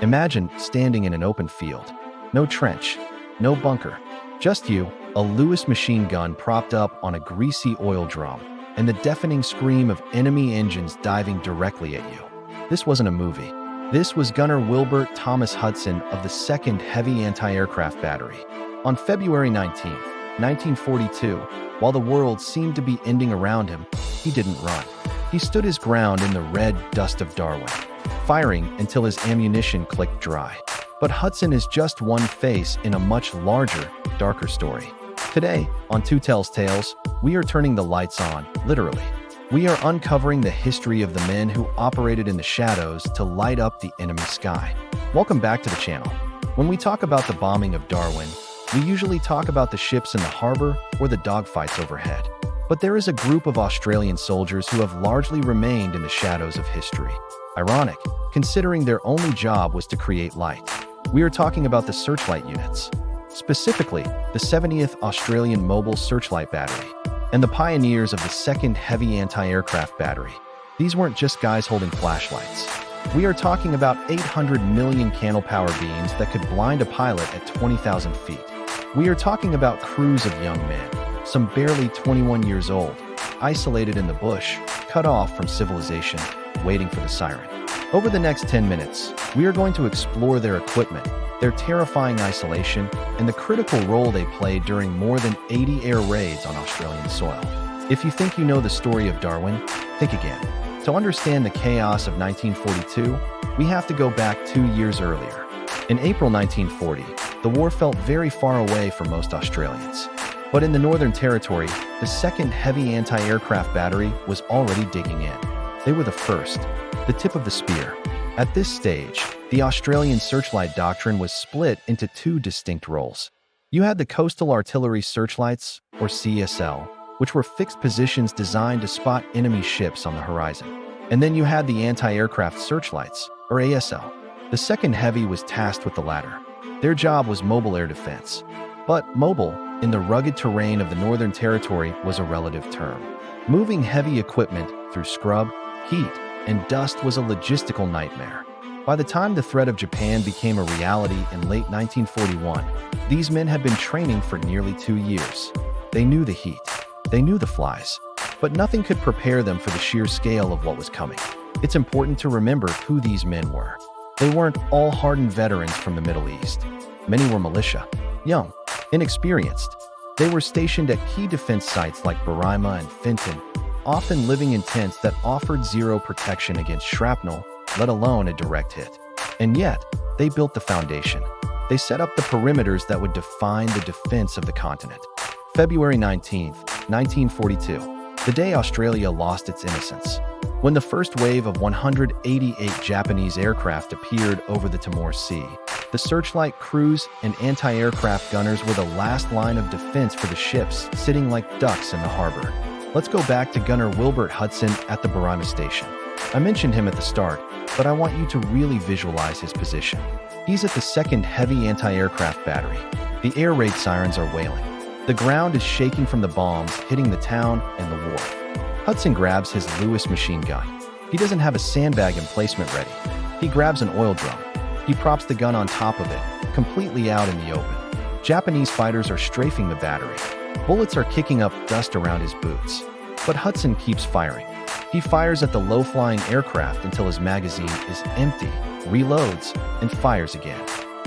Imagine standing in an open field. No trench, no bunker, just you, a Lewis machine gun propped up on a greasy oil drum, and the deafening scream of enemy engines diving directly at you. This wasn't a movie. This was Gunner Wilbert Thomas Hudson of the 2nd Heavy Anti-Aircraft Battery. On February 19, 1942, while the world seemed to be ending around him, he didn't run. He stood his ground in the red dust of Darwin, firing until his ammunition clicked dry. But Hudson is just one face in a much larger, darker story. Today, on Two Tells Tales, we are turning the lights on, literally. We are uncovering the history of the men who operated in the shadows to light up the enemy sky. Welcome back to the channel. When we talk about the bombing of Darwin, we usually talk about the ships in the harbor or the dogfights overhead. But there is a group of Australian soldiers who have largely remained in the shadows of history. Ironic, considering their only job was to create light. We are talking about the Searchlight units. Specifically, the 70th Australian Mobile Searchlight Battery, and the pioneers of the 2nd Heavy Anti-Aircraft Battery. These weren't just guys holding flashlights. We are talking about 800 million candlepower beams that could blind a pilot at 20,000 feet. We are talking about crews of young men, some barely 21 years old, isolated in the bush, cut off from civilization, waiting for the siren. Over the next 10 minutes, we are going to explore their equipment, their terrifying isolation, and the critical role they played during more than 80 air raids on Australian soil. If you think you know the story of Darwin, think again. To understand the chaos of 1942, we have to go back 2 years earlier. In April 1940, the war felt very far away for most Australians. But in the Northern Territory, the 2nd Heavy Anti-Aircraft Battery was already digging in. They were the first, the tip of the spear. At this stage, the Australian Searchlight Doctrine was split into 2 distinct roles. You had the Coastal Artillery Searchlights, or CSL, which were fixed positions designed to spot enemy ships on the horizon. And then you had the Anti-Aircraft Searchlights, or ASL. The 2nd Heavy was tasked with the latter. Their job was mobile air defense. But mobile, in the rugged terrain of the Northern Territory, was a relative term. Moving heavy equipment through scrub, heat, and dust was a logistical nightmare. By the time the threat of Japan became a reality in late 1941, these men had been training for nearly 2 years. They knew the heat. They knew the flies. But nothing could prepare them for the sheer scale of what was coming. It's important to remember who these men were. They weren't all hardened veterans from the Middle East. Many were militia, young, inexperienced. They were stationed at key defense sites like Berrima and Fenton, often living in tents that offered zero protection against shrapnel, let alone a direct hit. And yet, they built the foundation. They set up the perimeters that would define the defense of the continent. February 19, 1942, the day Australia lost its innocence. When the first wave of 188 Japanese aircraft appeared over the Timor Sea, the Searchlight crews and anti-aircraft gunners were the last line of defense for the ships sitting like ducks in the harbor. Let's go back to Gunner Wilbert Hudson at the Berrima station. I mentioned him at the start, but I want you to really visualize his position. He's at the 2nd Heavy Anti-Aircraft Battery. The air raid sirens are wailing. The ground is shaking from the bombs hitting the town and the wharf. Hudson grabs his Lewis machine gun. He doesn't have a sandbag emplacement ready. He grabs an oil drum. He props the gun on top of it, completely out in the open. Japanese fighters are strafing the battery. Bullets are kicking up dust around his boots. But Hudson keeps firing. He fires at the low-flying aircraft until his magazine is empty, reloads, and fires again.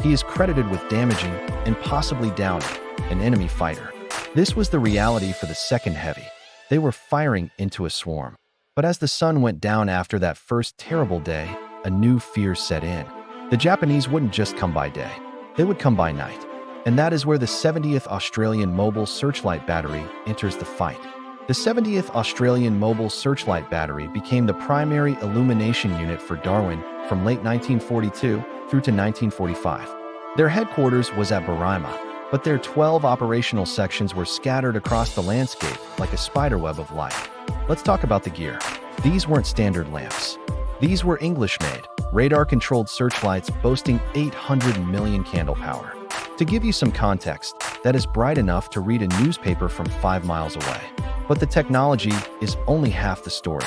He is credited with damaging and possibly downing an enemy fighter. This was the reality for the 2nd Heavy. They were firing into a swarm. But as the sun went down after that first terrible day, a new fear set in. The Japanese wouldn't just come by day. They would come by night. And that is where the 70th Australian Mobile Searchlight Battery enters the fight. The 70th Australian Mobile Searchlight Battery became the primary illumination unit for Darwin from late 1942 through to 1945. Their headquarters was at Berrima, but their 12 operational sections were scattered across the landscape like a spiderweb of light. Let's talk about the gear. These weren't standard lamps. These were English-made, radar-controlled searchlights boasting 800 million candle power. To give you some context, that is bright enough to read a newspaper from 5 miles away. But the technology is only half the story.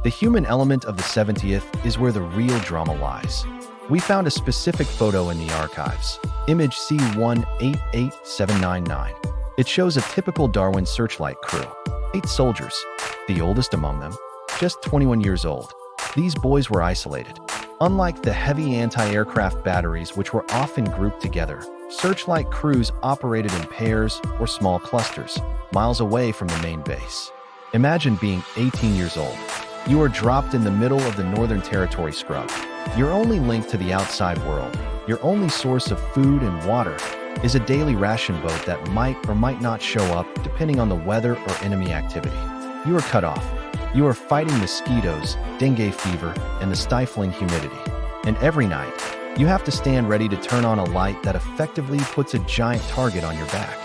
The human element of the 70th is where the real drama lies. We found a specific photo in the archives, image C188799. It shows a typical Darwin searchlight crew. 8 soldiers, the oldest among them, just 21 years old. These boys were isolated. Unlike the heavy anti-aircraft batteries which were often grouped together, searchlight crews operated in pairs or small clusters, miles away from the main base. Imagine being 18 years old. You are dropped in the middle of the Northern Territory scrub. Your only link to the outside world, your only source of food and water, is a daily ration boat that might or might not show up depending on the weather or enemy activity. You are cut off. You are fighting mosquitoes, dengue fever, and the stifling humidity. And every night, you have to stand ready to turn on a light that effectively puts a giant target on your back.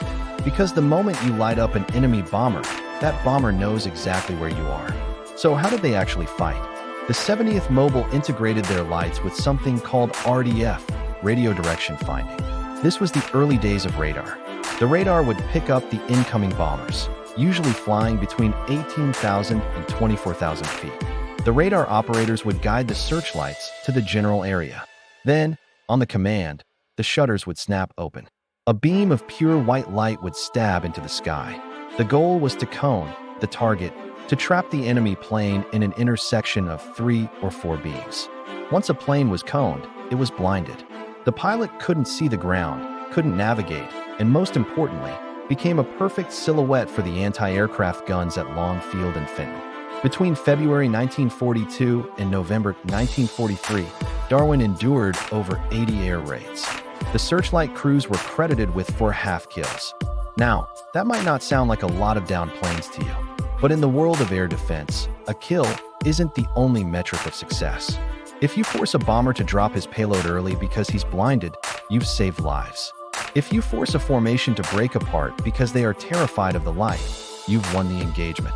Because the moment you light up an enemy bomber, that bomber knows exactly where you are. So how did they actually fight? The 70th Mobile integrated their lights with something called RDF, radio direction finding. This was the early days of radar. The radar would pick up the incoming bombers, usually flying between 18,000 and 24,000 feet. The radar operators would guide the searchlights to the general area. Then, on the command, the shutters would snap open. A beam of pure white light would stab into the sky. The goal was to cone the target, to trap the enemy plane in an intersection of 3 or 4 beams. Once a plane was coned, it was blinded. The pilot couldn't see the ground, couldn't navigate, and most importantly, became a perfect silhouette for the anti-aircraft guns at Long Field and Fenton. Between February 1942 and November 1943, Darwin endured over 80 air raids. The searchlight crews were credited with 4.5 kills. Now, that might not sound like a lot of downed planes to you, but in the world of air defense, a kill isn't the only metric of success. If you force a bomber to drop his payload early because he's blinded, you've saved lives. If you force a formation to break apart because they are terrified of the light, you've won the engagement.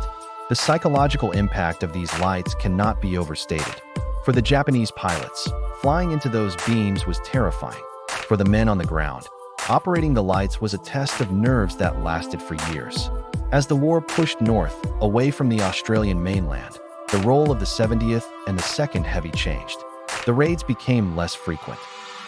The psychological impact of these lights cannot be overstated. For the Japanese pilots, flying into those beams was terrifying. For the men on the ground, operating the lights was a test of nerves that lasted for years. As the war pushed north, away from the Australian mainland, the role of the 70th and the 2nd Heavy changed. The raids became less frequent.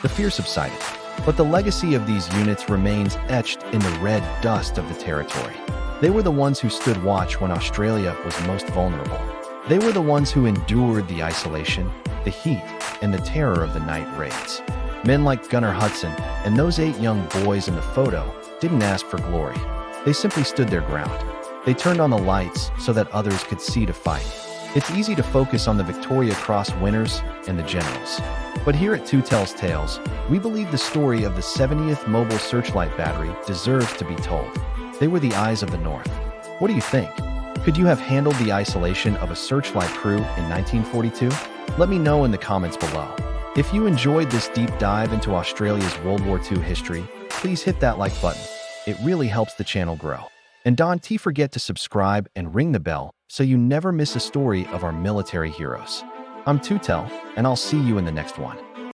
The fear subsided, but the legacy of these units remains etched in the red dust of the territory. They were the ones who stood watch when Australia was most vulnerable. They were the ones who endured the isolation, the heat, and the terror of the night raids. Men like Gunner Hudson and those 8 young boys in the photo didn't ask for glory. They simply stood their ground. They turned on the lights so that others could see to fight. It's easy to focus on the Victoria Cross winners and the generals. But here at Two Tells Tales, we believe the story of the 70th Mobile Searchlight Battery deserves to be told. They were the eyes of the North. What do you think? Could you have handled the isolation of a searchlight crew in 1942? Let me know in the comments below. If you enjoyed this deep dive into Australia's World War II history, please hit that like button. It really helps the channel grow. And don't forget to subscribe and ring the bell so you never miss a story of our military heroes. I'm Tutel, and I'll see you in the next one.